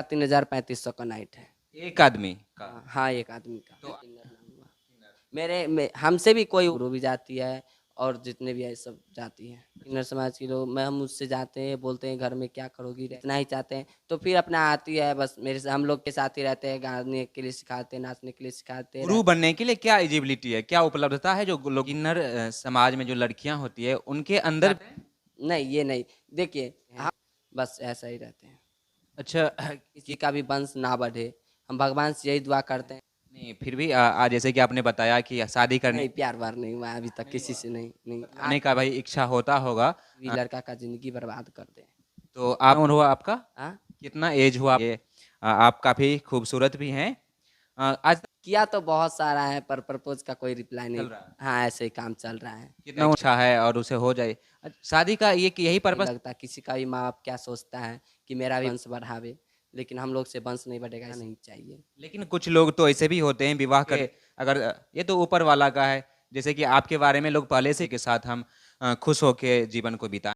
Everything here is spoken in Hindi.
3,000-3,500 का नाइट है। एक आदमी का? हाँ, एक आदमी का तो किन्नर नाम हुआ। हमसे भी कोई गुरु भी जाती है और जितने भी है सब जाती हैं किन्नर समाज के लोग। मैं हम उससे जाते हैं, बोलते हैं घर में क्या करोगी, इतना ही चाहते हैं तो फिर अपना आती है बस मेरे से, हम लोग के साथ ही रहते हैं, गाने के लिए सिखाते हैं, नाचने के लिए सिखाते गुरु रहते बनने के लिए क्या एलिजिबिलिटी है, क्या उपलब्धता है जो लोग किन्नर समाज में जो लड़कियां होती है उनके अंदर? हैं। नहीं ये नहीं, देखिए हम बस ऐसा ही रहते हैं, अच्छा। किसी का भी वंश ना बढ़े, हम भगवान से यही दुआ करते हैं। नहीं फिर भी आज जैसे कि आपने बताया कि शादी करने नहीं प्यार वार नहीं हुआ अभी तक किसी से, नहीं नहीं आज करने का भाई इच्छा होता होगा। भी लड़का का जिंदगी बर्बाद कर दे। तो आप उम्र हुआ आपका? हाँ कितना एज हुआ ये? आप काफी खूबसूरत भी हैं। आज तक किया तो बहुत सारा है पर प्रपोज का कोई रिप्लाई नहीं। चल रहा है? हाँ ऐसे ही काम चल रहा है। कितना अच्छा है और उसे हो जाए। शादी का ये यही नहीं पर्पस? लगता किसी का भी माँ बाप क्या सोचता है कि मेरा भी वंश बढ़ावे, लेकिन हम लोग से वंश नहीं बढ़ेगा, ऐसा नहीं चाहिए। लेकिन कुछ लोग तो ऐसे भी होते हैं विवाह कर, अगर ये तो ऊपर वाला का है, जैसे कि आपके बारे में लोग पहले से के साथ हम खुश होके जीवन को बिता